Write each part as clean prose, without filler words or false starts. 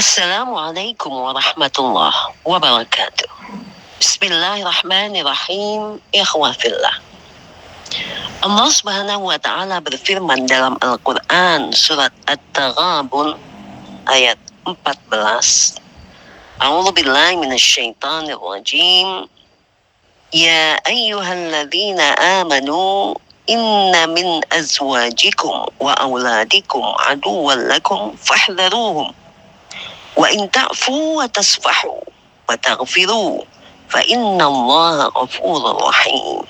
Assalamualaikum warahmatullahi wabarakatuh. Bismillahirrahmanirrahim. Ikhwafillah. Allah subhanahu wa ta'ala berfirman dalam Al-Quran surat At-Taghabun ayat 14. A'udzu billahi minasyaitonir rajim. Ya ayyuhalladzina amanu inna min azwajikum wa auladikum aduwwan lakum fahdharuhum wa in ta'fu wa tasfahu wa taghfiru fa inna allaha ghafurur rahim.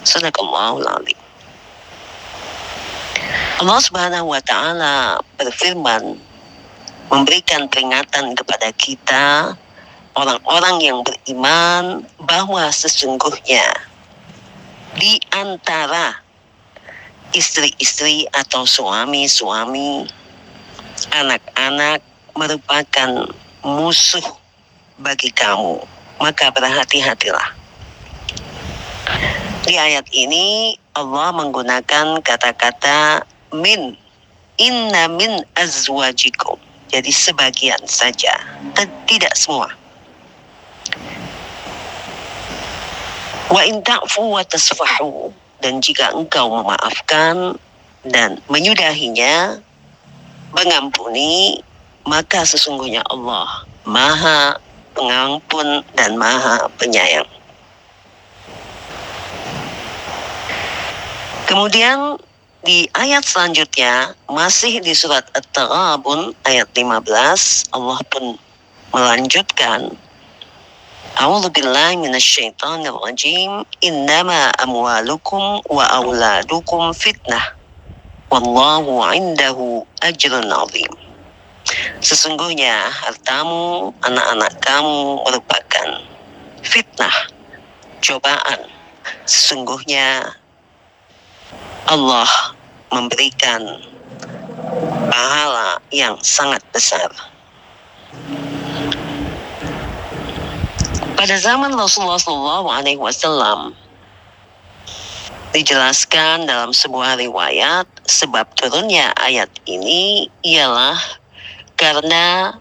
Sadaqallahul azim. Allah subhanahu wa ta'ala berfirman, memberikan peringatan kepada kita orang-orang yang beriman bahwa sesungguhnya di antara istri-istri atau suami-suami, anak-anak merupakan musuh bagi kamu, maka berhati-hatilah. Di ayat ini Allah menggunakan kata-kata min, inna min azwajikum, jadi sebagian saja, tidak semua. Wa in ta'fu wa tasfahu, dan jika engkau memaafkan dan menyudahinya, mengampuni, maka sesungguhnya Allah Maha Pengampun dan Maha Penyayang. Kemudian di ayat selanjutnya, masih di surat At-Taghabun ayat 15, Allah pun melanjutkan, A'udzu billahi minasyaitonir rajim. Innama amwalukum wa auladukum fitnah wallahu 'indahu ajrun 'azim. Sesungguhnya hartamu, anak-anak kamu merupakan fitnah, cobaan. Sesungguhnya Allah memberikan pahala yang sangat besar. Pada zaman Rasulullah SAW dijelaskan dalam sebuah riwayat, sebab turunnya ayat ini ialah karena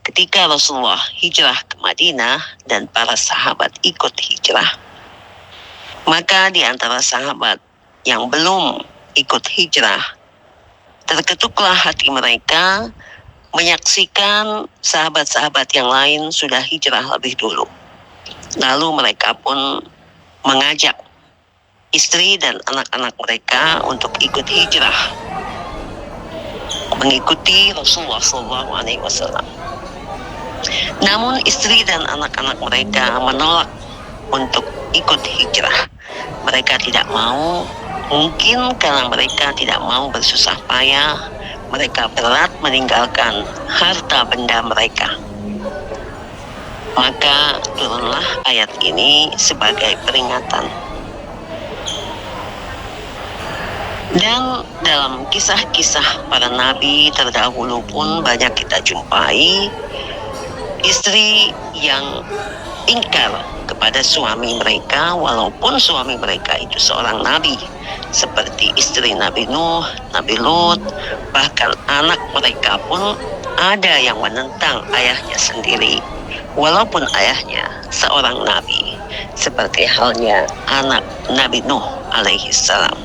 ketika Rasulullah hijrah ke Madinah dan para sahabat ikut hijrah, maka di antara sahabat yang belum ikut hijrah, terketuklah hati mereka menyaksikan sahabat-sahabat yang lain sudah hijrah lebih dulu. Lalu mereka pun mengajak istri dan anak-anak mereka untuk ikut hijrah, mengikuti Rasulullah SAW. Namun istri dan anak-anak mereka menolak untuk ikut hijrah. Mereka tidak mau, mungkin karena mereka tidak mau bersusah payah. Mereka berat meninggalkan harta benda mereka. Maka turunlah ayat ini sebagai peringatan. Dan dalam kisah-kisah para nabi terdahulu pun banyak kita jumpai istri yang ingkar kepada suami mereka walaupun suami mereka itu seorang nabi, seperti istri Nabi Nuh, Nabi Lut. Bahkan anak mereka pun ada yang menentang ayahnya sendiri walaupun ayahnya seorang nabi, seperti halnya anak Nabi Nuh alaihi salam.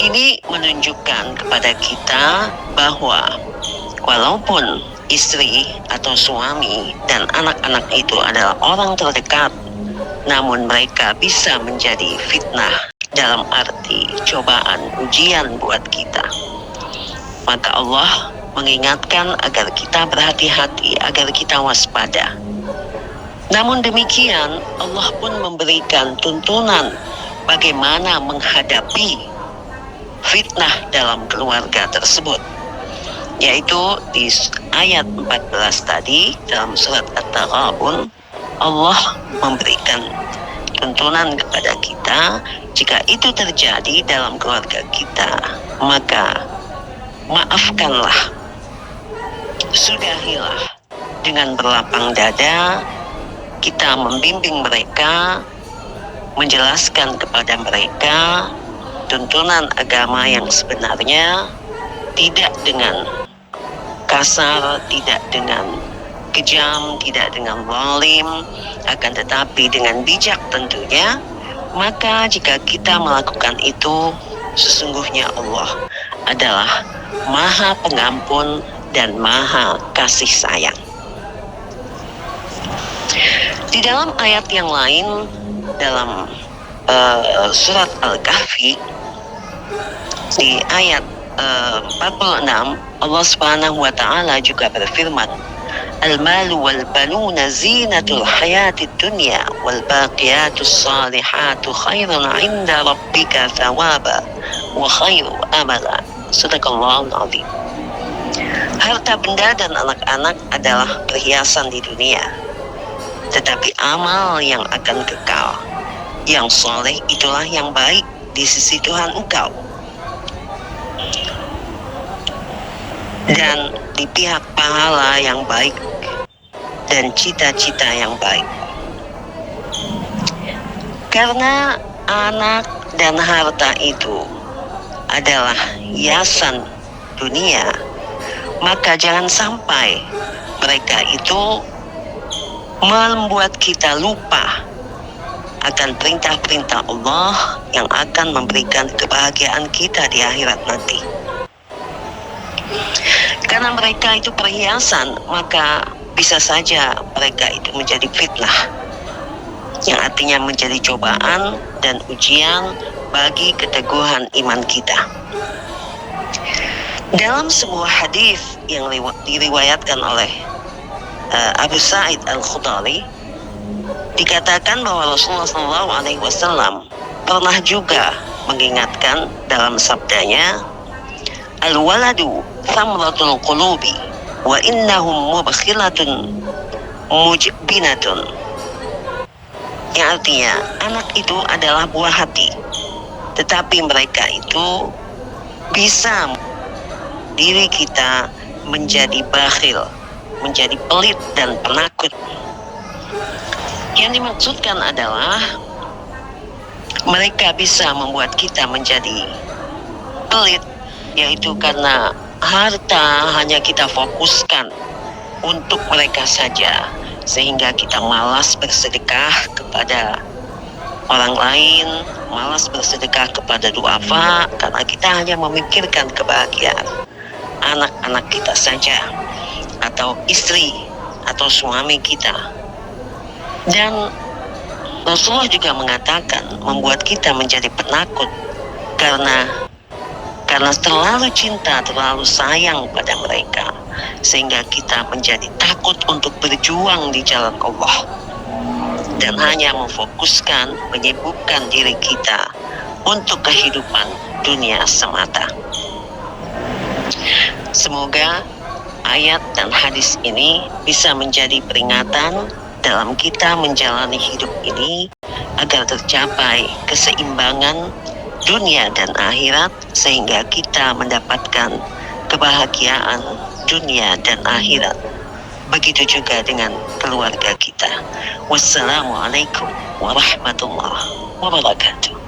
Ini menunjukkan kepada kita bahwa walaupun istri atau suami dan anak-anak itu adalah orang terdekat, namun mereka bisa menjadi fitnah, dalam arti cobaan, ujian buat kita. Maka Allah mengingatkan agar kita berhati-hati, agar kita waspada. Namun demikian, Allah pun memberikan tuntunan bagaimana menghadapi fitnah dalam keluarga tersebut, yaitu di ayat 14 tadi dalam surat At-Taghabun. Allah memberikan tuntunan kepada kita, jika itu terjadi dalam keluarga kita, maka maafkanlah, sudahilah dengan berlapang dada. Kita membimbing mereka, menjelaskan kepada mereka tuntunan agama yang sebenarnya, tidak dengan kasar, tidak dengan kejam, tidak dengan zalim, akan tetapi dengan bijak tentunya. Maka jika kita melakukan itu, sesungguhnya Allah adalah Maha Pengampun dan Maha Kasih Sayang. Di dalam ayat yang lain, dalam surat Al-Kahfi, di ayat 46, Allah Subhanahu wa Ta'ala juga berfirman, Al-malu wal-banuna zinatul hayatid dunya wal-baqiyatu salihatu khairun inda rabbika thawaba wa khairu amala. Sadaqallahul azim. Harta benda dan anak-anak adalah perhiasan di dunia, tetapi amal yang akan kekal, yang soleh, itulah yang baik di sisi Tuhan engkau. Dan di pihak pahala yang baik dan cita-cita yang baik. Karena anak dan harta itu adalah hiasan dunia, maka jangan sampai mereka itu membuat kita lupa akan perintah-perintah Allah yang akan memberikan kebahagiaan kita di akhirat nanti. Karena mereka itu perhiasan, maka bisa saja mereka itu menjadi fitnah, yang artinya menjadi cobaan dan ujian bagi keteguhan iman kita. Dalam sebuah hadis yang diriwayatkan oleh Abu Sa'id Al-Khudri, dikatakan bahwa Rasulullah SAW pernah juga mengingatkan dalam sabdanya, Al-waladu thamratul qulubi wa innahum mubkhilatun mujbinatun. Yang artinya, anak itu adalah buah hati, tetapi mereka itu bisa diri kita menjadi bakhil, menjadi pelit dan penakut. Yang dimaksudkan adalah mereka bisa membuat kita menjadi pelit, yaitu karena harta hanya kita fokuskan untuk mereka saja, sehingga kita malas bersedekah kepada orang lain, malas bersedekah kepada duafa, karena kita hanya memikirkan kebahagiaan anak-anak kita saja, atau istri, atau suami kita. Dan Rasulullah juga mengatakan membuat kita menjadi penakut karena terlalu cinta, terlalu sayang pada mereka, sehingga kita menjadi takut untuk berjuang di jalan Allah dan hanya memfokuskan, menyibukkan diri kita untuk kehidupan dunia semata. Semoga ayat dan hadis ini bisa menjadi peringatan dalam kita menjalani hidup ini agar tercapai keseimbangan dunia dan akhirat, sehingga kita mendapatkan kebahagiaan dunia dan akhirat. Begitu juga dengan keluarga kita. Wassalamualaikum warahmatullahi wabarakatuh.